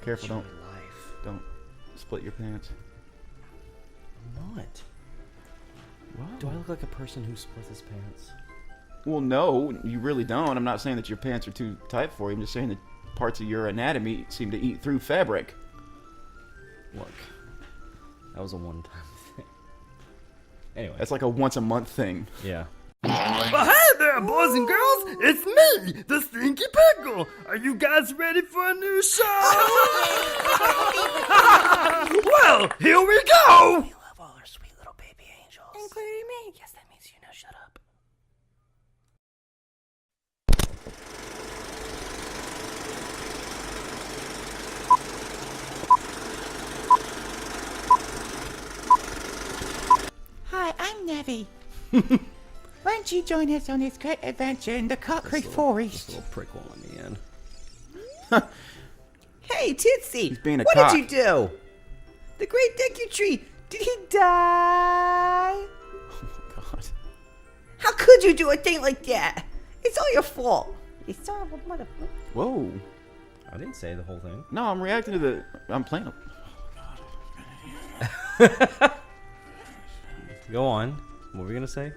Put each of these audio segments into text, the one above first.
Careful, Enjoy life. don't split your pants. I'm not. Wow. Do I look like a person who splits his pants? Well, no, you really don't. I'm not saying that your pants are too tight for you. I'm just saying that parts of your anatomy seem to eat through fabric. Look, that was a one-time thing. Anyway. That's like a once-a-month thing. Yeah. Well, hey there, boys and girls! It's me, the Stinky Pickle! Are you guys ready for a new show? Well, here we go! We love all our sweet little baby angels. Including me. Yes, that means you know shut up. Hi, I'm Nevi. Why don't you join us on this great adventure in the concrete This forest? little prick will let me in. Hey, Tootsie! He's being a what cock. did you do? The great Deku Tree, did he die? Oh, God. How could you do a thing like that? It's all your fault. You son of a motherfucker. Whoa. I didn't say the whole thing. No, I'm reacting to the... I'm playing... Go on. What were we gonna say?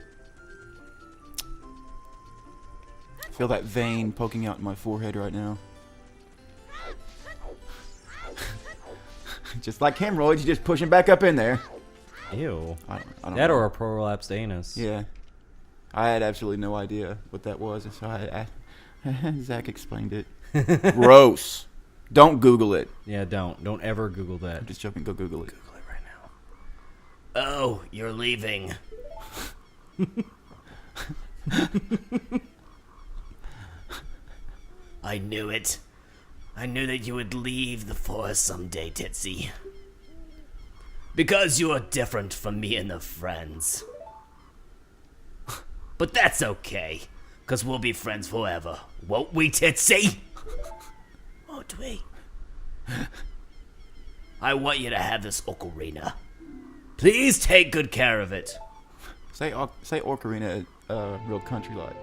I feel that vein poking out in my forehead right now. Just like hemorrhoids, you just pushing back up in there. Ew. I don't That know. or a prolapsed anus. Yeah. I had absolutely no idea what that was, and so Zach explained it. Gross. Don't Google it. Yeah, don't ever Google that. I'm just joking. Go Google it. Google it right now. Oh, you're leaving. I knew it. I knew that you would leave the forest someday, Titsy. Because you are different from me and the friends. But that's okay, because we'll be friends forever, won't we, Titsy? Won't we? I want you to have this ocarina. Please take good care of it. Say Ocarina, real country like.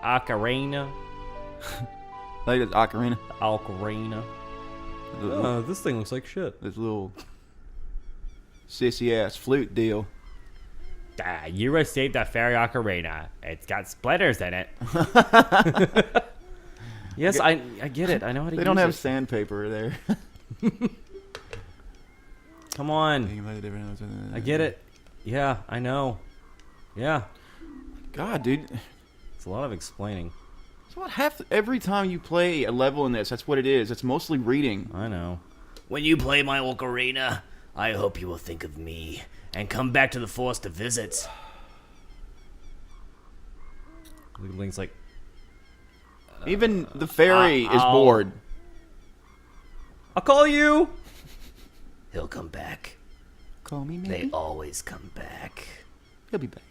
Ocarina. Like it's Ocarina. Ocarina. Oh, this thing looks like shit. This little sissy ass flute deal. You received a fairy ocarina. It's got splitters in it. Yes, I get it. I know how to use it. They don't have sandpaper there. Come on. I get it. Yeah, I know. Yeah. God, dude. It's a lot of explaining. So what? Every time you play a level in this, that's what it is. It's mostly reading. I know. When you play my ocarina, I hope you will think of me and come back to the forest to visit. Link's like, Even the fairy is I'll- bored. I'll call you. He'll come back. Call me, They maybe. always come back. He'll be back.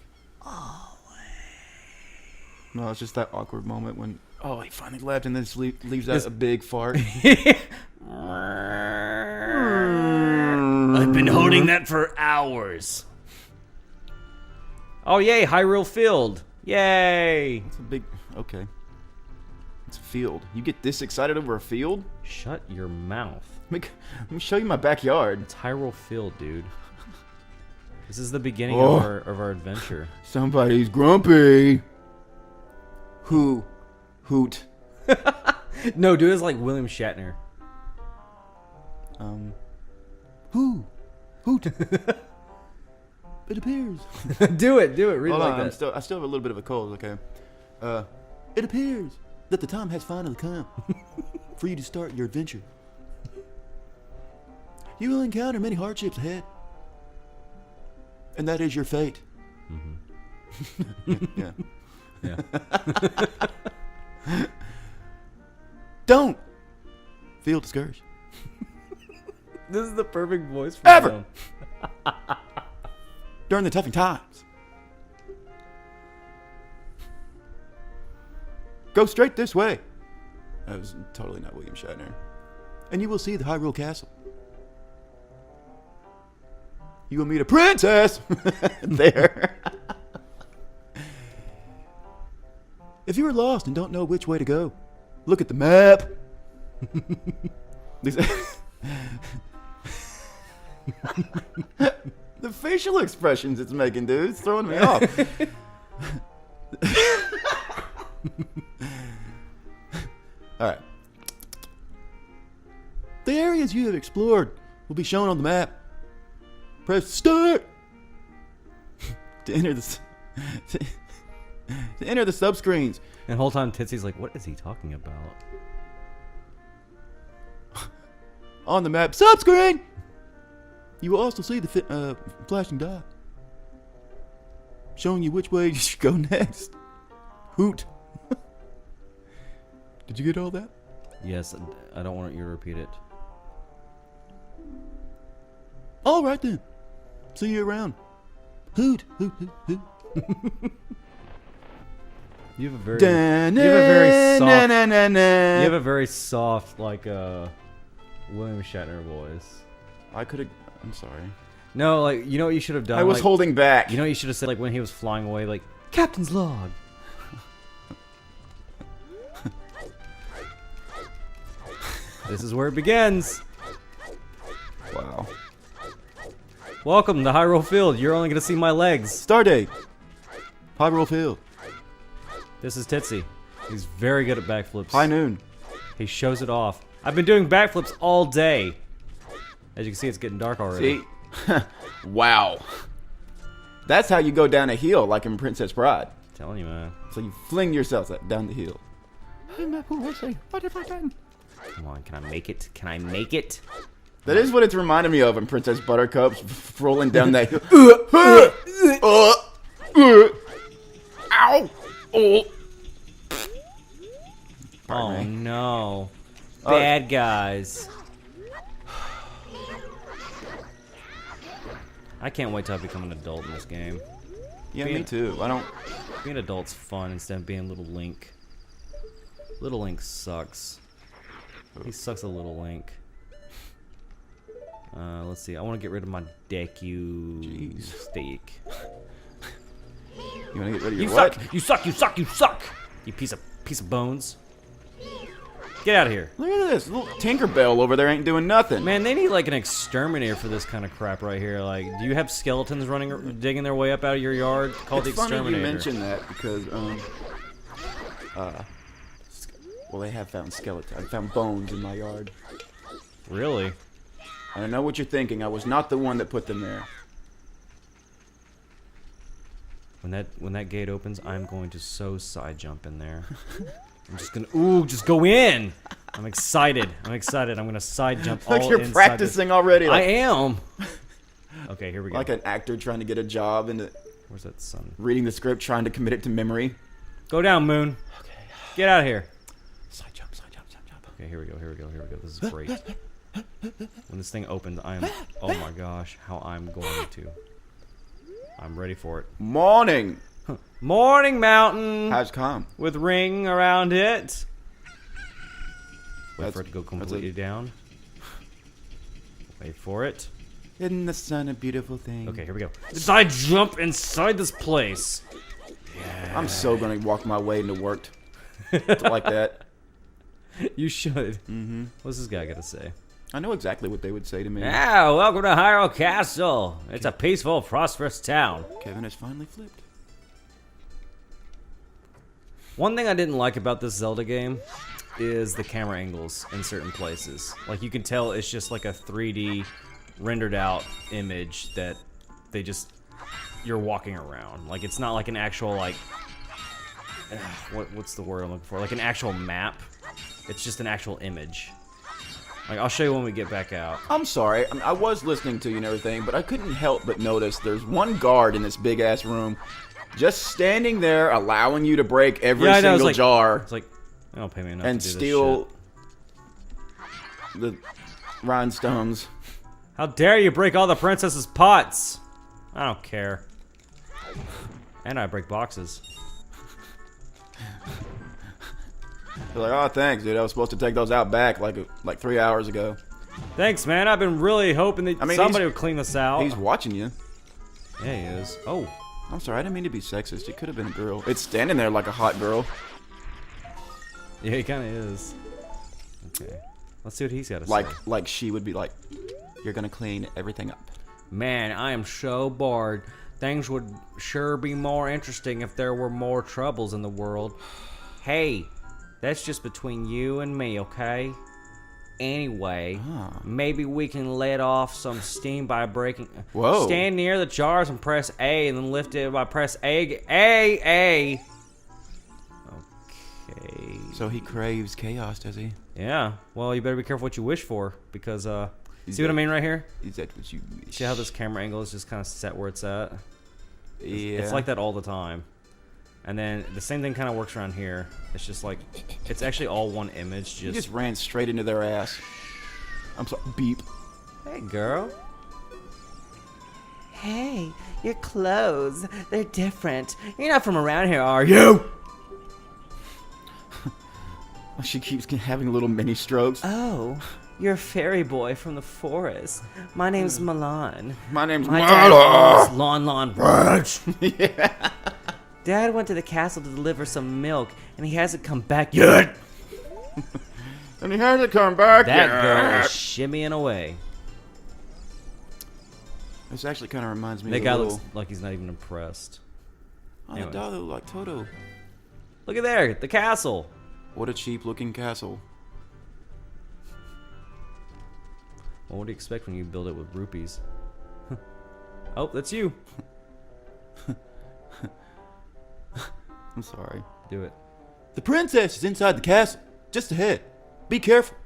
No, it's just that awkward moment when he finally left and then just leaves out a big fart. I've been holding that for hours. Oh, yay, Hyrule Field. Yay. It's a big. Okay. It's a field. You get this excited over a field? Shut your mouth. Let me show you my backyard. It's Hyrule Field, dude. This is the beginning Oh. of our adventure. Somebody's grumpy. Who? Hoot. No, dude, it's like William Shatner. Who? Hoot. It appears. do it. Read Hold it like on, that. I still have a little bit of a cold, okay? It appears that the time has finally come for you to start your adventure. You will encounter many hardships ahead. And that is your fate. Yeah. Yeah. Don't feel discouraged. This is the perfect voice for Ever. him. During the toughing times. Go straight this way. That was totally not William Shatner. And you will see the Hyrule Castle. You will meet a princess there. If you are lost and don't know which way to go, look at the map. These the facial expressions it's making, dude, it's throwing me off. All right. The areas you have explored will be shown on the map. Press start to enter the to enter the subscreens. And the whole time Titsy's like, what is he talking about? On the map subscreen, you will also see the flashing dot showing you which way you should go next. Hoot. Did you get all that? Yes, I don't want you to repeat it. All right then. See you around. Hoot, hoot, hoot, hoot. You have a very, you have a very soft, like William Shatner voice. I could have. I'm sorry. No, like you know what you should have done. I was like, holding back. You know what you should have said, like when he was flying away, like Captain's log. This is where it begins. Wow. Welcome to Hyrule Field. You're only gonna see my legs. Stardate. Hyrule Field. This is Titsy. He's very good at backflips. High noon. He shows it off. I've been doing backflips all day. As you can see, it's getting dark already. See? Wow. That's how you go down a hill, like in Princess Bride. Telling you, man. So you fling yourself down the hill. What have I done? Come on, can I make it? Can I make it? That is what it's reminding me of in Princess Buttercup's rolling down that hill. Ow! Oh! Oh me. no. Bad guys. I can't wait till I become an adult in this game. Yeah, me too. I don't. Being an adult's fun instead of being Little Link. Little Link sucks. He sucks a Little Link. Let's see. I want to get rid of my Deku steak. You want to get rid of You your what? suck! You suck! You suck! You suck! You piece of bones. Get out of here. Look at this little Tinkerbell over there ain't doing nothing. Man, they need like an exterminator for this kind of crap right here. Like, do you have skeletons digging their way up out of your yard called the It's funny exterminator? you mentioned that because well, they have found skeletons. I found bones in my yard. Really? I don't know what you're thinking. I was not the one that put them there. When that gate opens, I'm going to so side jump in there. I'm just gonna just go in. I'm excited. I'm gonna side jump all Like you're inside practicing already. I Like, am. Okay, here we go. like an actor trying to get a job and Where's that sun? reading the script, trying to commit it to memory. Go down, Moon. Okay. Get out of here. Side jump, side jump, side jump. Okay, here we go. This is great. When this thing opens, oh my gosh, how I'm going to. I'm ready for it. Morning. Morning Mountain How's calm? with ring around it. Wait That's- for it to go that's completely down. Wait for it. Isn't the sun a beautiful thing? Okay, here we go. Side jump inside this place. I'm so gonna walk my way into work like that. You should. Mm-hmm. What's this guy got to say? I know exactly what they would say to me. Ah, welcome to Hyrule Castle. It's a peaceful, prosperous town. Kevin has finally flipped. One thing I didn't like about this Zelda game is the camera angles in certain places. Like, you can tell it's just like a 3D rendered out image that you're walking around. Like, it's not like an actual, like, what's the word I'm looking for? Like an actual map. It's just an actual image. Like, I'll show you when we get back out. I'm sorry. I was listening to you and everything, but I couldn't help but notice there's one guard in this big ass room, just standing there, allowing you to break every single jar It's like, they don't pay me enough and to do steal this shit. the rhinestones. How dare you break all the princess's pots? I don't care. And I break boxes. They're like, oh, thanks, dude. I was supposed to take those out back like 3 hours ago. Thanks, man. I've been really hoping that somebody he's- would clean this out. He's watching you. Yeah, he is. Oh. I'm sorry. I didn't mean to be sexist. It could have been a girl. It's standing there like a hot girl. Yeah, he kind of is. Okay. Let's see what he's got to say. Like she would be like, you're gonna clean everything up. Man, I am so bored. Things would sure be more interesting if there were more troubles in the world. Hey, that's just between you and me, okay? Anyway, maybe we can let off some steam by breaking... Whoa. Stand near the jars and press A, and then lift it by press A. Okay. So he craves chaos, does he? Yeah. Well, you better be careful what you wish for, because, see what I mean right here? Is that what you wish? See how this camera angle is just kind of set where it's at? Yeah. It's like that all the time. And then the same thing kind of works around here. It's just like, it's actually all one image. You just ran straight into their ass. I'm sorry. Beep. Hey, girl. Hey, your clothes, they're different. You're not from around here, are you? She keeps having little mini strokes. Oh, you're a fairy boy from the forest. My name's Milan. My name's My Mala. dad owns Lon Ranch. Yeah. Dad went to the castle to deliver some milk, and he hasn't come back yet. And he hasn't come back That yet. girl is shimmying away. This actually kind of reminds me That of guy a looks little... like he's not even impressed. Oh, anyway. that dog looked like Toto. Look at there, the castle. What a cheap-looking castle. Well, what do you expect when you build it with rupees? Oh, that's you. I'm sorry. Do it. The princess is inside the castle, just ahead. Be careful,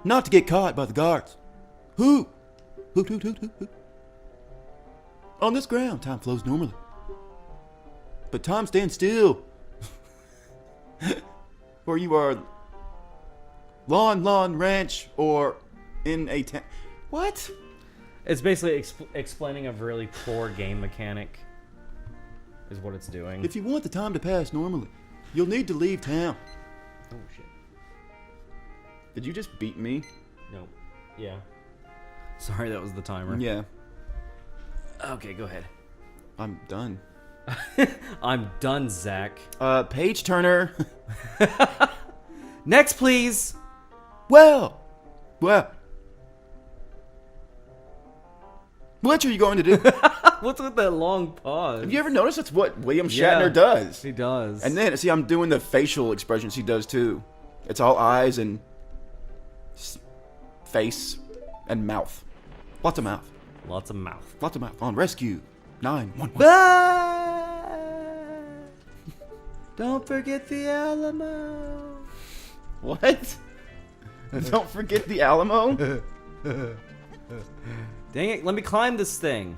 not to get caught by the guards. Hoot, hoot, hoot, hoot, hoot, hoot. On this ground, time flows normally, but time stands still. Where you are, lawn, ranch, or in a town. What? It's basically explaining a really poor game mechanic. Is what it's doing. If you want the time to pass normally, you'll need to leave town. Oh shit. Did you just beat me? No. Yeah. Sorry, that was the timer. Yeah, Okay, go ahead. I'm done. I'm done, Zach. Page turner. Next, please. Well. What are you going to do? What's with that long pause? Have you ever noticed that's what William Yeah, Shatner does? He does. And then, see, I'm doing the facial expressions he does too. It's all eyes and face and mouth. Lots of mouth. Lots of mouth. Lots of mouth. On rescue 911. Don't forget the Alamo. What? Don't forget the Alamo? Dang it, let me climb this thing.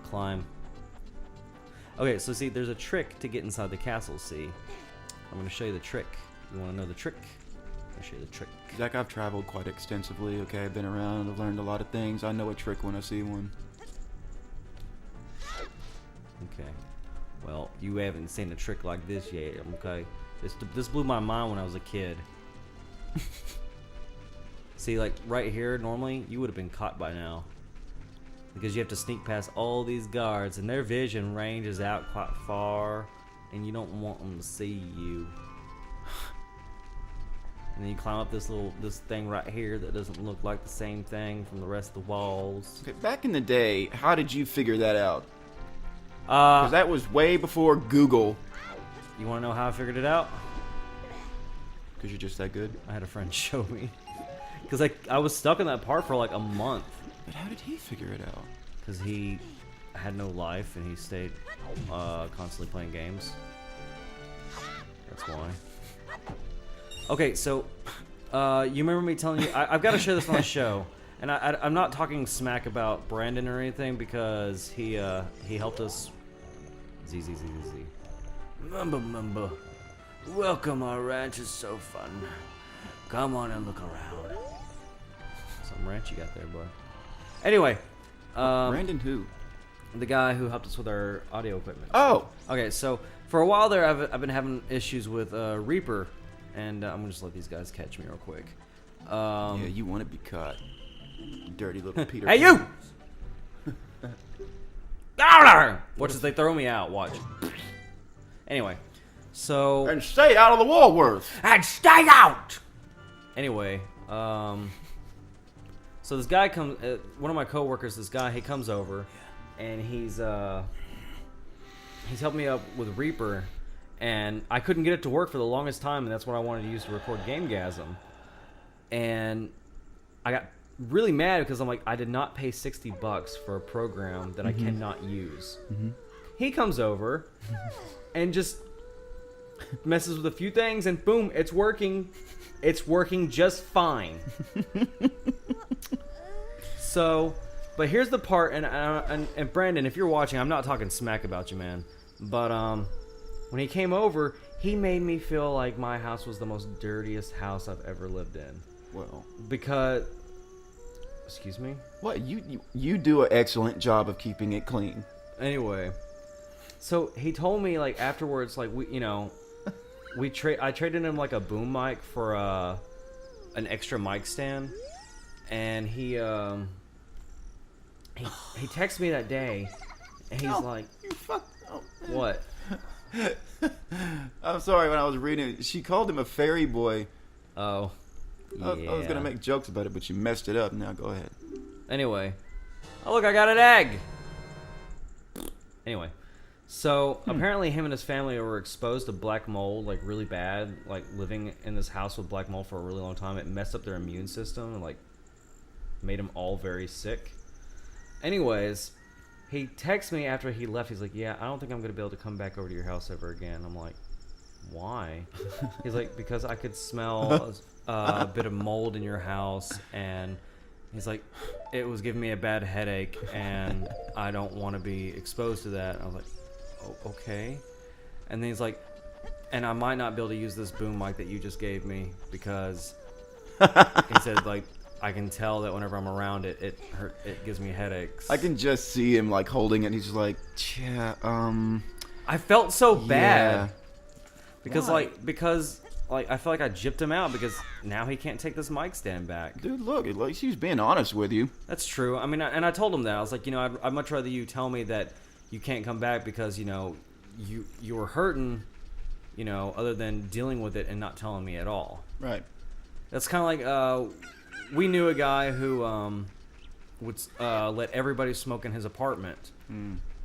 Climb. Okay, so see, there's a trick to get inside the castle, see? I'm going to show you the trick. You want to know the trick? I'll show you the trick. Zach, I've traveled quite extensively, okay? I've been around, I've learned a lot of things. I know a trick when I see one. Okay. Well, you haven't seen a trick like this yet, okay? This blew my mind when I was a kid. See, like, right here, normally, you would have been caught by now. Because you have to sneak past all these guards, and their vision ranges out quite far, and you don't want them to see you. And then you climb up this thing right here that doesn't look like the same thing from the rest of the walls. Okay, back in the day, how did you figure that out? Because that was way before Google. You want to know how I figured it out? Because you're just that good. I had a friend show me. Because I was stuck in that part for like a month. But how did he figure it out? Because he had no life and he stayed constantly playing games. That's why. Okay, so you remember me telling you I've got to share this on the show, and I'm not talking smack about Brandon or anything because he helped us. Z. Mumba. Welcome, our ranch is so fun. Come on and look around. Some ranch you got there, boy. Anyway, Brandon who? the guy who helped us with our audio equipment. Oh! Okay, so for a while there, I've been having issues with Reaper, and I'm gonna just let these guys catch me real quick. Yeah, you want to be caught. You dirty little Peter. Hey, you! Watch as they throw me out. Watch. Anyway, so And stay out of the Walworth! And stay out! Anyway, so this guy comes. One of my coworkers, this guy, he comes over, and he's helped me up with Reaper, and I couldn't get it to work for the longest time, and that's what I wanted to use to record GameGasim. And I got really mad because I'm like, I did not pay $60 for a program that I cannot use. He comes over and just messes with a few things, and boom, it's working. It's working just fine. So, but here's the part, and Brandon, if you're watching, I'm not talking smack about you, man. But when he came over, he made me feel like my house was the most dirtiest house I've ever lived in. Well, Because, excuse me. what you do an excellent job of keeping it clean. Anyway, so he told me like afterwards, like I traded him like a boom mic for an extra mic stand, and he texted me that day, and he's like, You fuck. Oh. "What?" I'm sorry. When I was reading it, she called him a fairy boy. Oh, yeah. I was gonna make jokes about it, but you messed it up. Now go ahead. Anyway, oh look, I got an egg. Anyway, so apparently him and his family were exposed to black mold, like really bad, like living in this house with black mold for a really long time. It messed up their immune system and like made them all very sick. Anyways, he texted me after he left. He's like, "Yeah, I don't think I'm gonna be able to come back over to your house ever again." I'm like, "Why?" He's like, "Because I could smell a bit of mold in your house, and he's like, it was giving me a bad headache, and I don't want to be exposed to that." And I was like, "Oh, okay." And then he's like, "And I might not be able to use this boom mic that you just gave me because," he said, like, "I can tell that whenever I'm around it, it gives me headaches." I can just see him like holding it. And he's just like, "Yeah, I felt so bad yeah." because Why? I feel like I gypped him out because now he can't take this mic stand back. Dude, look, at least he was being honest with you. That's true. I mean, and I told him that. I was like, I'd much rather you tell me that you can't come back because, you were hurting, other than dealing with it and not telling me at all. Right. That's kind of like, we knew a guy who would let everybody smoke in his apartment.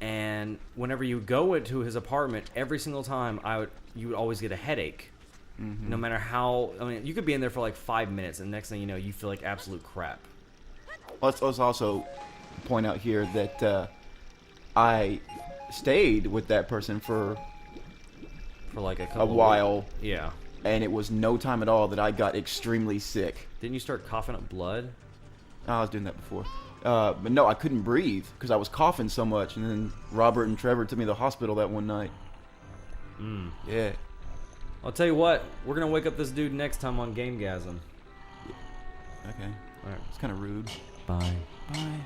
And whenever you go into his apartment, every single time, you would always get a headache. No matter how, you could be in there for like 5 minutes, and next thing you know, you feel like absolute crap. Let's also point out here that I stayed with that person for like a a couple while, weeks. Yeah. and it was no time at all that I got extremely sick. Didn't you start coughing up blood? I was doing that before. But no, I couldn't breathe because I was coughing so much. And then Robert and Trevor took me to the hospital that one night. Yeah. I'll tell you what, we're gonna wake up this dude next time on GameGasim. Okay. Alright. It's kind of rude. Bye. Bye.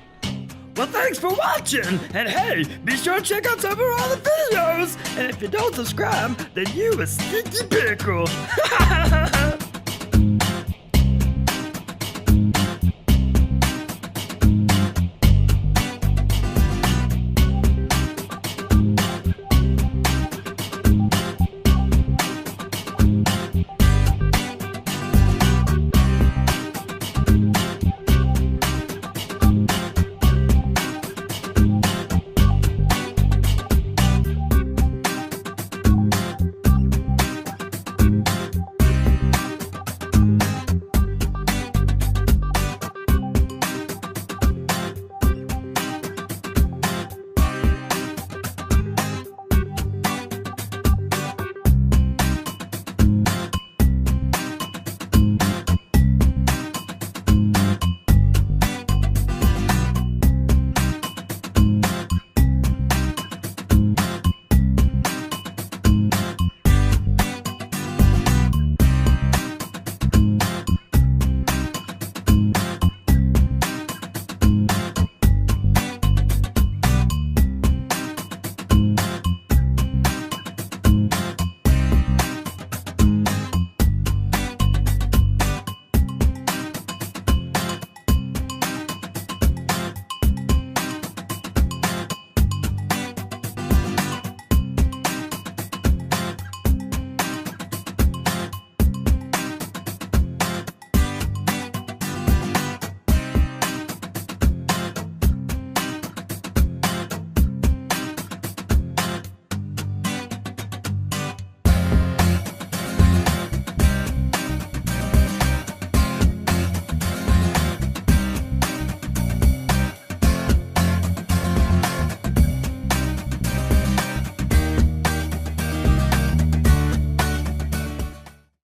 Well, thanks for watching, and hey, be sure to check out some of our other videos. And if you don't subscribe, then you a stinky pickle.